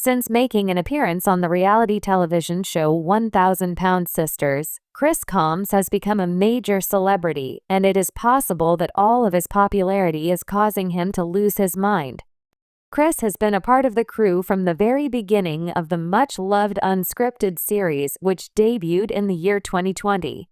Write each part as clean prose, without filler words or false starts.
Since making an appearance on the reality television show 1,000-Pound Sisters, Chris Comm has become a major celebrity, and it is possible that all of his popularity is causing him to lose his mind. Chris has been a part of the crew from the very beginning of the much-loved unscripted series, which debuted in the year 2020.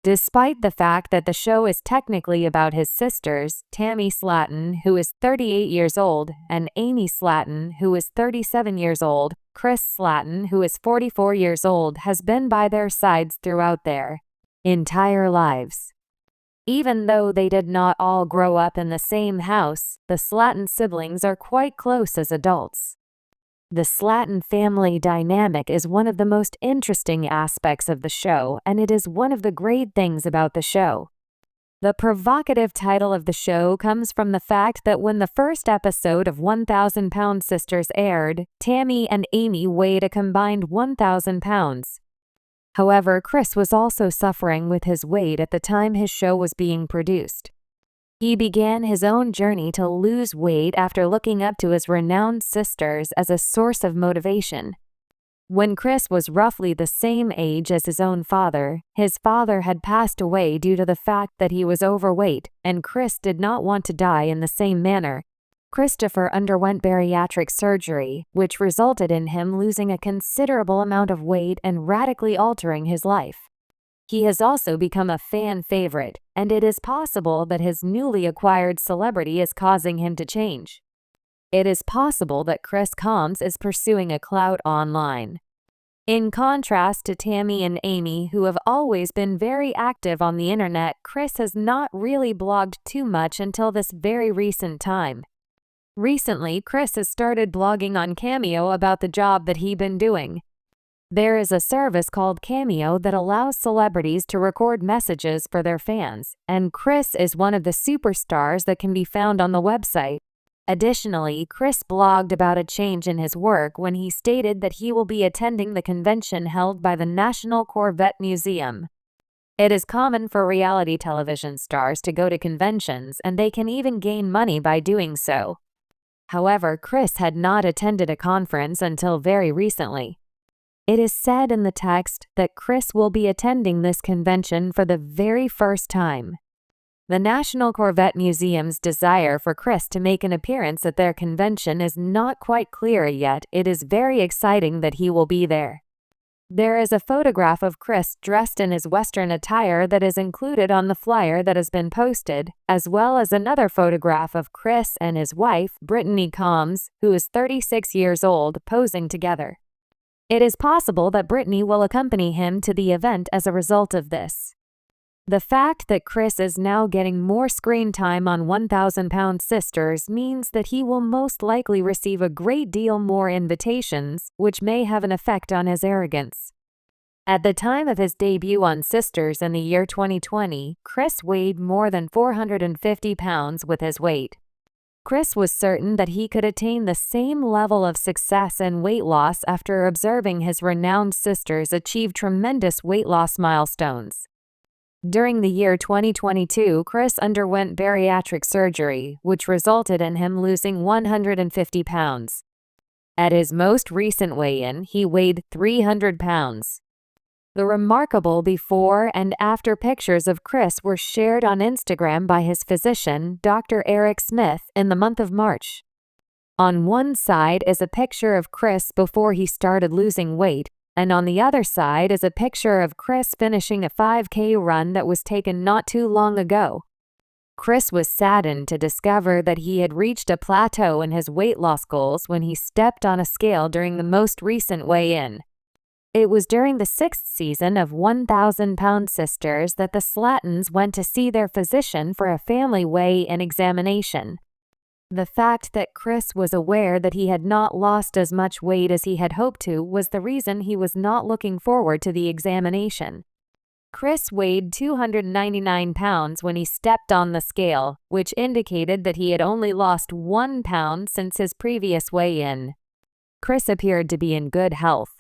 Despite the fact that the show is technically about his sisters, Tammy Slaton, who is 38 years old, and Amy Slaton, who is 37 years old, Chris Slaton, who is 44 years old, has been by their sides throughout their entire lives. Even though they did not all grow up in the same house, the Slaton siblings are quite close as adults. The Slaton family dynamic is one of the most interesting aspects of the show, and it is one of the great things about the show. The provocative title of the show comes from the fact that when the first episode of 1,000-Pound Sisters aired, Tammy and Amy weighed a combined 1,000 pounds. However, Chris was also suffering with his weight at the time his show was being produced. He began his own journey to lose weight after looking up to his renowned sisters as a source of motivation. When Chris was roughly the same age as his own father, his father had passed away due to the fact that he was overweight, and Chris did not want to die in the same manner. Christopher underwent bariatric surgery, which resulted in him losing a considerable amount of weight and radically altering his life. He has also become a fan favorite, and it is possible that his newly acquired celebrity is causing him to change. It is possible that Chris Comm is pursuing a clout online. In contrast to Tammy and Amy, who have always been very active on the internet, Chris has not really blogged too much until this very recent time. Recently, Chris has started blogging on Cameo about the job that he's been doing. There is a service called Cameo that allows celebrities to record messages for their fans, and Chris is one of the superstars that can be found on the website. Additionally, Chris blogged about a change in his work when he stated that he will be attending the convention held by the National Corvette Museum. It is common for reality television stars to go to conventions, and they can even gain money by doing so. However, Chris had not attended a conference until very recently. It is said in the text that Chris will be attending this convention for the very first time. The National Corvette Museum's desire for Chris to make an appearance at their convention is not quite clear yet. It is very exciting that he will be there. There is a photograph of Chris dressed in his Western attire that is included on the flyer that has been posted, as well as another photograph of Chris and his wife, Brittany Comm, who is 36 years old, posing together. It is possible that Brittany will accompany him to the event as a result of this. The fact that Chris is now getting more screen time on 1,000-Pound Sisters means that he will most likely receive a great deal more invitations, which may have an effect on his arrogance. At the time of his debut on Sisters in the year 2020, Chris weighed more than 450 pounds with his weight. Chris was certain that he could attain the same level of success and weight loss after observing his renowned sisters achieve tremendous weight loss milestones. During the year 2022, Chris underwent bariatric surgery, which resulted in him losing 150 pounds. At his most recent weigh-in, he weighed 300 pounds. The remarkable before and after pictures of Chris were shared on Instagram by his physician, Dr. Eric Smith, in the month of March. On one side is a picture of Chris before he started losing weight, and on the other side is a picture of Chris finishing a 5K run that was taken not too long ago. Chris was saddened to discover that he had reached a plateau in his weight loss goals when he stepped on a scale during the most recent weigh-in. It was during the 6th season of 1,000-Pound Sisters that the Slatons went to see their physician for a family weigh-in examination. The fact that Chris was aware that he had not lost as much weight as he had hoped to was the reason he was not looking forward to the examination. Chris weighed 299 pounds when he stepped on the scale, which indicated that he had only lost 1 pound since his previous weigh-in. Chris appeared to be in good health.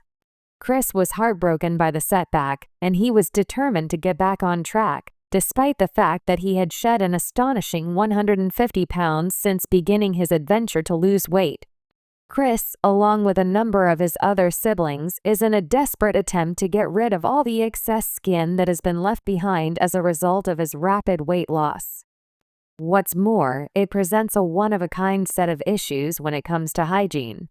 Chris was heartbroken by the setback, and he was determined to get back on track, despite the fact that he had shed an astonishing 150 pounds since beginning his adventure to lose weight. Chris, along with a number of his other siblings, is in a desperate attempt to get rid of all the excess skin that has been left behind as a result of his rapid weight loss. What's more, it presents a one-of-a-kind set of issues when it comes to hygiene.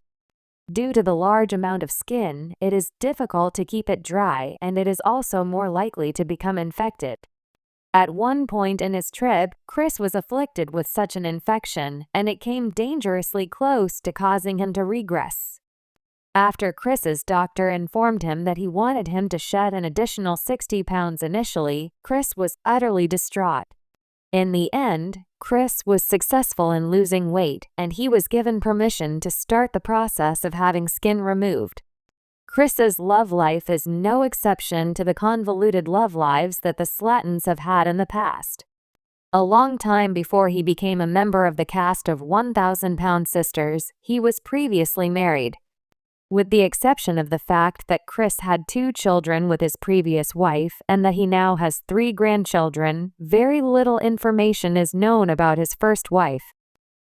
Due to the large amount of skin, it is difficult to keep it dry, and it is also more likely to become infected. At one point in his trip, Chris was afflicted with such an infection, and it came dangerously close to causing him to regress. After Chris's doctor informed him that he wanted him to shed an additional 60 pounds initially, Chris was utterly distraught. In the end, Chris was successful in losing weight, and he was given permission to start the process of having skin removed. Chris's love life is no exception to the convoluted love lives that the Slattons have had in the past. A long time before he became a member of the cast of 1,000 Pound Sisters, he was previously married. With the exception of the fact that Chris had 2 children with his previous wife and that he now has 3 grandchildren, very little information is known about his first wife.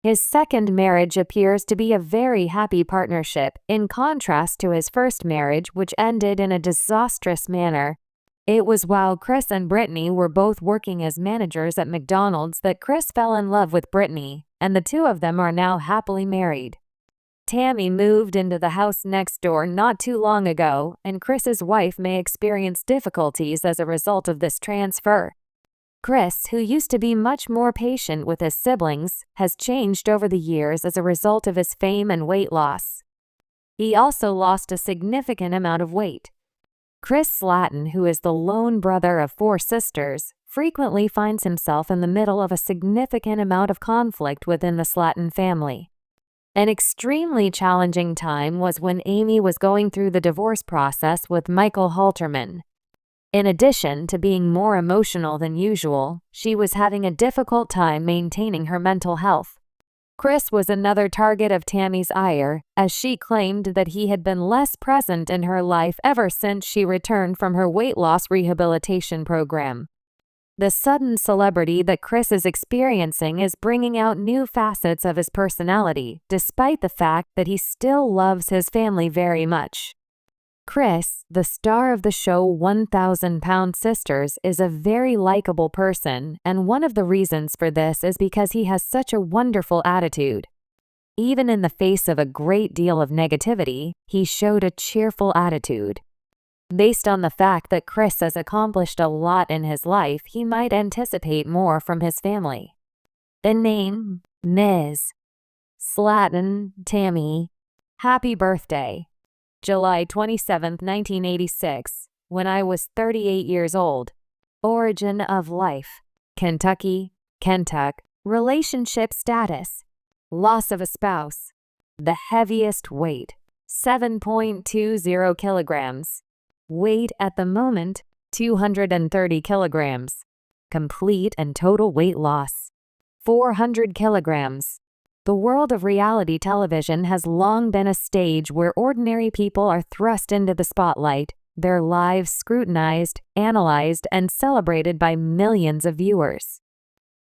His second marriage appears to be a very happy partnership, in contrast to his first marriage, which ended in a disastrous manner. It was while Chris and Brittany were both working as managers at McDonald's that Chris fell in love with Brittany, and the two of them are now happily married. Tammy moved into the house next door not too long ago, and Chris's wife may experience difficulties as a result of this transfer. Chris, who used to be much more patient with his siblings, has changed over the years as a result of his fame and weight loss. He also lost a significant amount of weight. Chris Slatton, who is the lone brother of 4 sisters, frequently finds himself in the middle of a significant amount of conflict within the Slatton family. An extremely challenging time was when Amy was going through the divorce process with Michael Halterman. In addition to being more emotional than usual, she was having a difficult time maintaining her mental health. Chris was another target of Tammy's ire, as she claimed that he had been less present in her life ever since she returned from her weight loss rehabilitation program. The sudden celebrity that Chris is experiencing is bringing out new facets of his personality, despite the fact that he still loves his family very much. Chris, the star of the show 1,000 Pound Sisters, is a very likable person, and one of the reasons for this is because he has such a wonderful attitude. Even in the face of a great deal of negativity, he showed a cheerful attitude. Based on the fact that Chris has accomplished a lot in his life, he might anticipate more from his family. The name, Ms. Slatton Tammy. Happy birthday. July 27, 1986, when I was 38 years old. Origin of life. Kentucky, Kentuck. Relationship status. Loss of a spouse. The heaviest weight. 7.20 kilograms. Weight at the moment, 230 kilograms. Complete and total weight loss, 400 kilograms. The world of reality television has long been a stage where ordinary people are thrust into the spotlight, their lives scrutinized, analyzed, and celebrated by millions of viewers.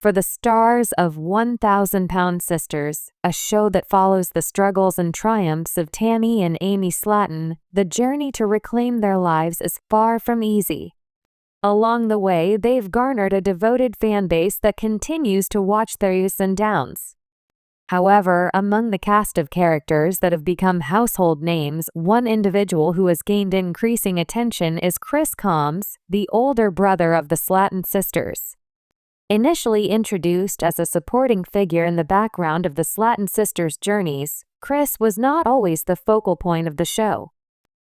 For the stars of 1,000 Pound Sisters, a show that follows the struggles and triumphs of Tammy and Amy Slatton, the journey to reclaim their lives is far from easy. Along the way, they've garnered a devoted fan base that continues to watch their ups and downs. However, among the cast of characters that have become household names, one individual who has gained increasing attention is Chris Comm, the older brother of the Slatton sisters. Initially introduced as a supporting figure in the background of the Slatton sisters' journeys, Chris was not always the focal point of the show.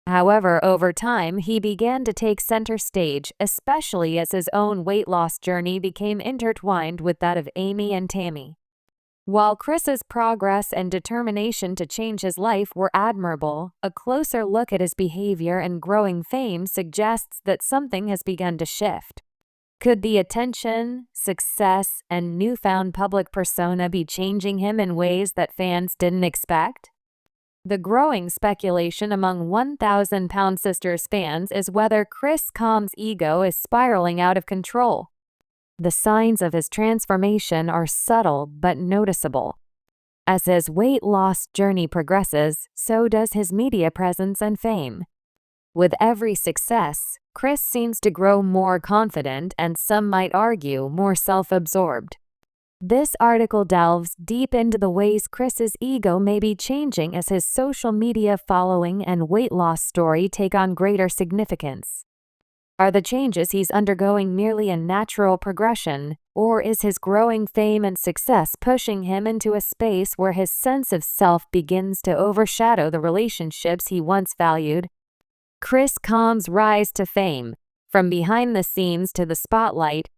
However, over time, he began to take center stage, especially as his own weight loss journey became intertwined with that of Amy and Tammy. While Chris's progress and determination to change his life were admirable, a closer look at his behavior and growing fame suggests that something has begun to shift. Could the attention, success, and newfound public persona be changing him in ways that fans didn't expect? The growing speculation among 1,000 Pound Sisters fans is whether Chris Comm's ego is spiraling out of control. The signs of his transformation are subtle but noticeable. As his weight loss journey progresses, so does his media presence and fame. With every success, Chris seems to grow more confident and, some might argue, more self-absorbed. This article delves deep into the ways Chris's ego may be changing as his social media following and weight loss story take on greater significance. Are the changes he's undergoing merely a natural progression, or is his growing fame and success pushing him into a space where his sense of self begins to overshadow the relationships he once valued? Chris Comm's rise to fame. From behind the scenes to the spotlight.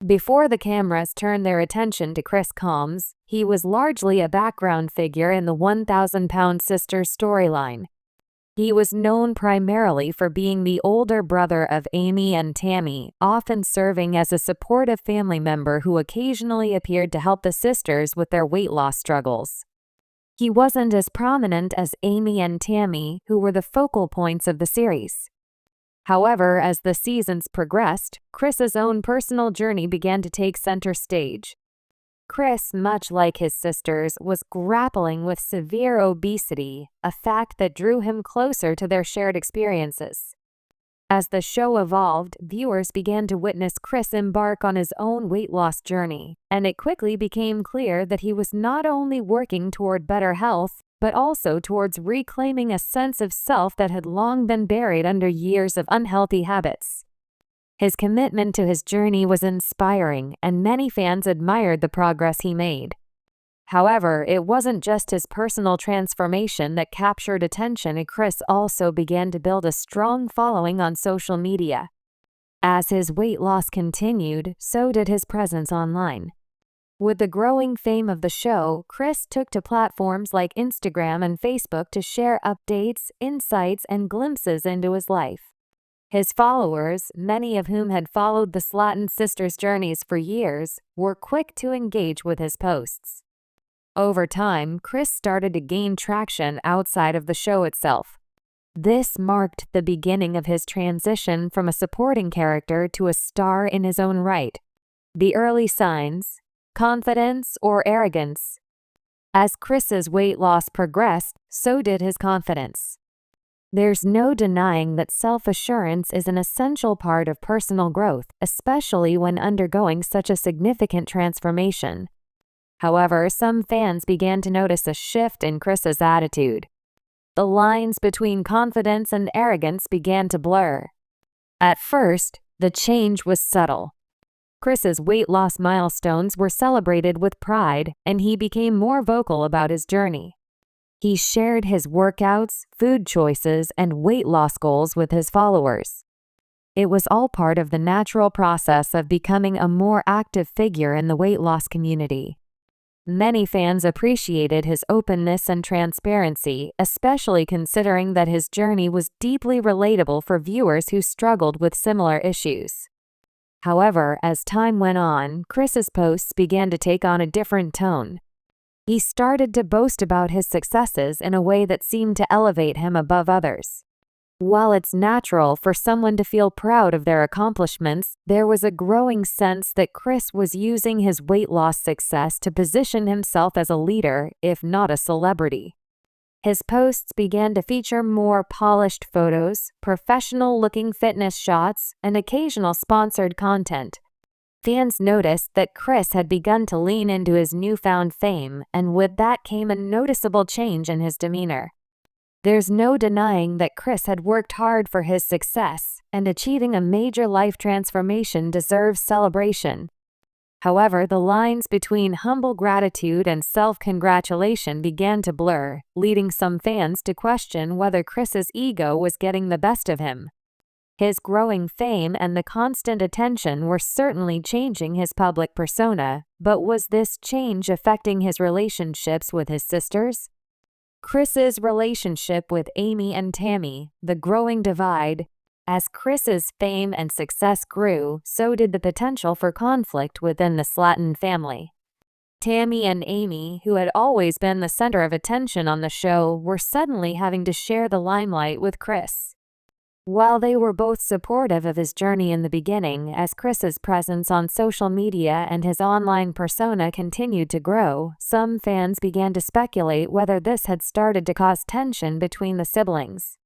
Before the cameras turned their attention to Chris Comm's, he was largely a background figure in the 1,000-pound sisters storyline. He was known primarily for being the older brother of Amy and Tammy, often serving as a supportive family member who occasionally appeared to help the sisters with their weight loss struggles. He wasn't as prominent as Amy and Tammy, who were the focal points of the series. However, as the seasons progressed, Chris's own personal journey began to take center stage. Chris, much like his sisters, was grappling with severe obesity, a fact that drew him closer to their shared experiences. As the show evolved, viewers began to witness Chris embark on his own weight loss journey, and it quickly became clear that he was not only working toward better health, but also towards reclaiming a sense of self that had long been buried under years of unhealthy habits. His commitment to his journey was inspiring, and many fans admired the progress he made. However, it wasn't just his personal transformation that captured attention, and Chris also began to build a strong following on social media. As his weight loss continued, so did his presence online. With the growing fame of the show, Chris took to platforms like Instagram and Facebook to share updates, insights, and glimpses into his life. His followers, many of whom had followed the Slatton sisters' journeys for years, were quick to engage with his posts. Over time, Chris started to gain traction outside of the show itself. This marked the beginning of his transition from a supporting character to a star in his own right. The early signs: confidence or arrogance. As Chris's weight loss progressed, so did his confidence. There's no denying that self-assurance is an essential part of personal growth, especially when undergoing such a significant transformation. However, some fans began to notice a shift in Chris's attitude. The lines between confidence and arrogance began to blur. At first, the change was subtle. Chris's weight loss milestones were celebrated with pride, and he became more vocal about his journey. He shared his workouts, food choices, and weight loss goals with his followers. It was all part of the natural process of becoming a more active figure in the weight loss community. Many fans appreciated his openness and transparency, especially considering that his journey was deeply relatable for viewers who struggled with similar issues. However, as time went on, Chris's posts began to take on a different tone. He started to boast about his successes in a way that seemed to elevate him above others. While it's natural for someone to feel proud of their accomplishments, there was a growing sense that Chris was using his weight loss success to position himself as a leader, if not a celebrity. His posts began to feature more polished photos, professional-looking fitness shots, and occasional sponsored content. Fans noticed that Chris had begun to lean into his newfound fame, and with that came a noticeable change in his demeanor. There's no denying that Chris had worked hard for his success, and achieving a major life transformation deserves celebration. However, the lines between humble gratitude and self-congratulation began to blur, leading some fans to question whether Chris's ego was getting the best of him. His growing fame and the constant attention were certainly changing his public persona, but was this change affecting his relationships with his sisters? Chris's relationship with Amy and Tammy, the growing divide. As Chris's fame and success grew, so did the potential for conflict within the Slatton family. Tammy and Amy, who had always been the center of attention on the show, were suddenly having to share the limelight with Chris. While they were both supportive of his journey in the beginning, as Chris's presence on social media and his online persona continued to grow, some fans began to speculate whether this had started to cause tension between the siblings.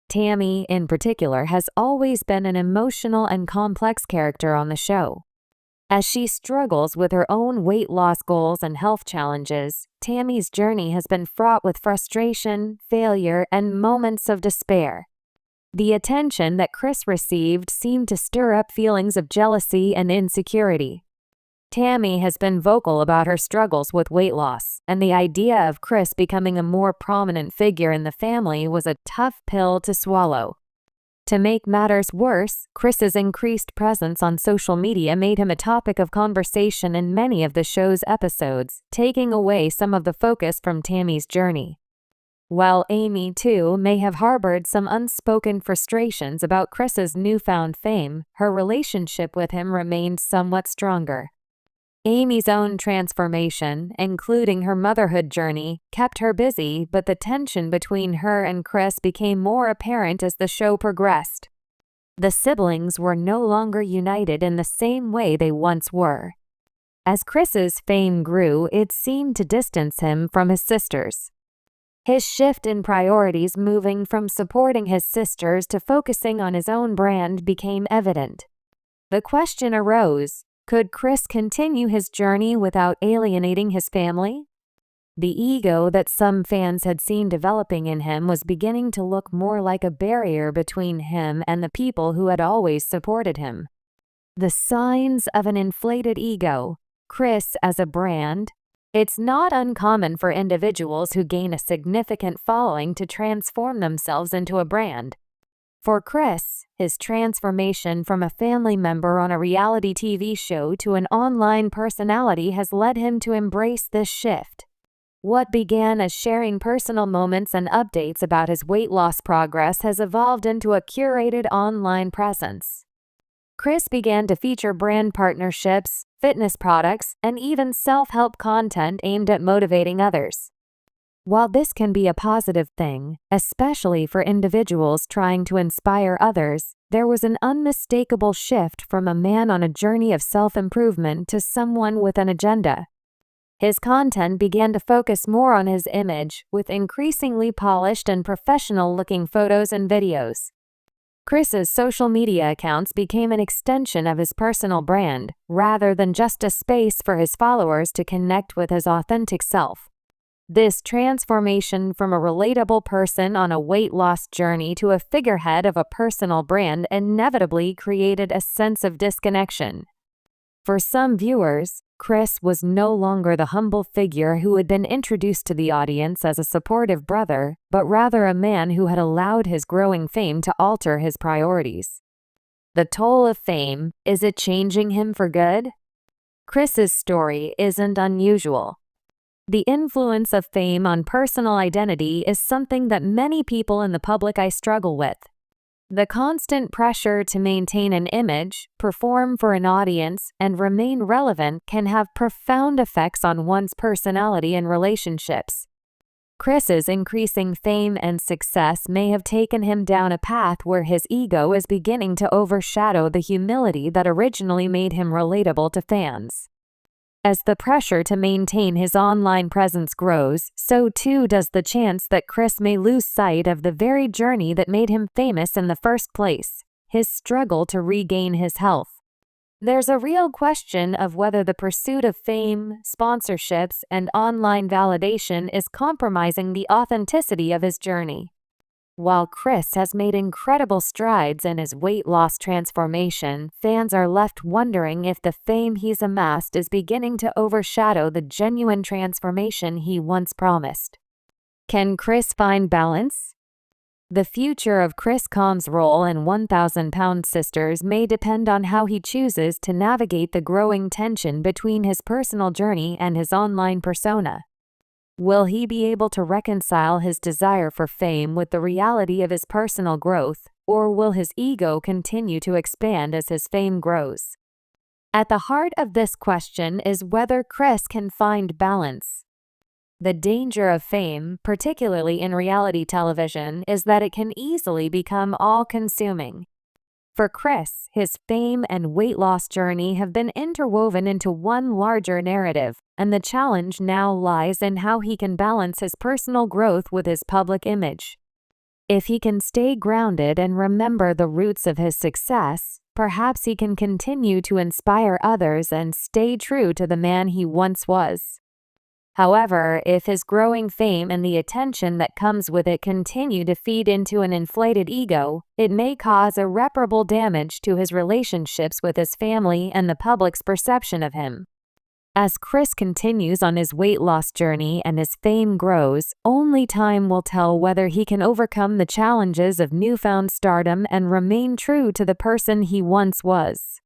Tammy, in particular, has always been an emotional and complex character on the show. As she struggles with her own weight loss goals and health challenges, Tammy's journey has been fraught with frustration, failure, and moments of despair. The attention that Chris received seemed to stir up feelings of jealousy and insecurity. Tammy has been vocal about her struggles with weight loss, and the idea of Chris becoming a more prominent figure in the family was a tough pill to swallow. To make matters worse, Chris's increased presence on social media made him a topic of conversation in many of the show's episodes, taking away some of the focus from Tammy's journey. While Amy, too, may have harbored some unspoken frustrations about Chris's newfound fame, her relationship with him remained somewhat stronger. Amy's own transformation, including her motherhood journey, kept her busy, but the tension between her and Chris became more apparent as the show progressed. The siblings were no longer united in the same way they once were. As Chris's fame grew, it seemed to distance him from his sisters. His shift in priorities, moving from supporting his sisters to focusing on his own brand, became evident. The question arose: could Chris continue his journey without alienating his family? The ego that some fans had seen developing in him was beginning to look more like a barrier between him and the people who had always supported him. The signs of an inflated ego. Chris as a brand. It's not uncommon for individuals who gain a significant following to transform themselves into a brand. For Chris, his transformation from a family member on a reality TV show to an online personality has led him to embrace this shift. What began as sharing personal moments and updates about his weight loss progress has evolved into a curated online presence. Chris began to feature brand partnerships, fitness products, and even self-help content aimed at motivating others. While this can be a positive thing, especially for individuals trying to inspire others, there was an unmistakable shift from a man on a journey of self-improvement to someone with an agenda. His content began to focus more on his image, with increasingly polished and professional-looking photos and videos. Chris's social media accounts became an extension of his personal brand, rather than just a space for his followers to connect with his authentic self. This transformation from a relatable person on a weight loss journey to a figurehead of a personal brand inevitably created a sense of disconnection. For some viewers, Chris was no longer the humble figure who had been introduced to the audience as a supportive brother, but rather a man who had allowed his growing fame to alter his priorities. The toll of fame, is it changing him for good? Chris's story isn't unusual. The influence of fame on personal identity is something that many people in the public eye struggle with. The constant pressure to maintain an image, perform for an audience, and remain relevant can have profound effects on one's personality and relationships. Chris's increasing fame and success may have taken him down a path where his ego is beginning to overshadow the humility that originally made him relatable to fans. As the pressure to maintain his online presence grows, so too does the chance that Chris may lose sight of the very journey that made him famous in the first place, his struggle to regain his health. There's a real question of whether the pursuit of fame, sponsorships, and online validation is compromising the authenticity of his journey. While Chris has made incredible strides in his weight loss transformation, fans are left wondering if the fame he's amassed is beginning to overshadow the genuine transformation he once promised. Can Chris find balance? The future of Chris Comm's role in 1,000-Pound Sisters may depend on how he chooses to navigate the growing tension between his personal journey and his online persona. Will he be able to reconcile his desire for fame with the reality of his personal growth, or will his ego continue to expand as his fame grows? At the heart of this question is whether Chris can find balance. The danger of fame, particularly in reality television, is that it can easily become all-consuming. For Chris, his fame and weight loss journey have been interwoven into one larger narrative, and the challenge now lies in how he can balance his personal growth with his public image. If he can stay grounded and remember the roots of his success, perhaps he can continue to inspire others and stay true to the man he once was. However, if his growing fame and the attention that comes with it continue to feed into an inflated ego, it may cause irreparable damage to his relationships with his family and the public's perception of him. As Chris continues on his weight loss journey and his fame grows, only time will tell whether he can overcome the challenges of newfound stardom and remain true to the person he once was.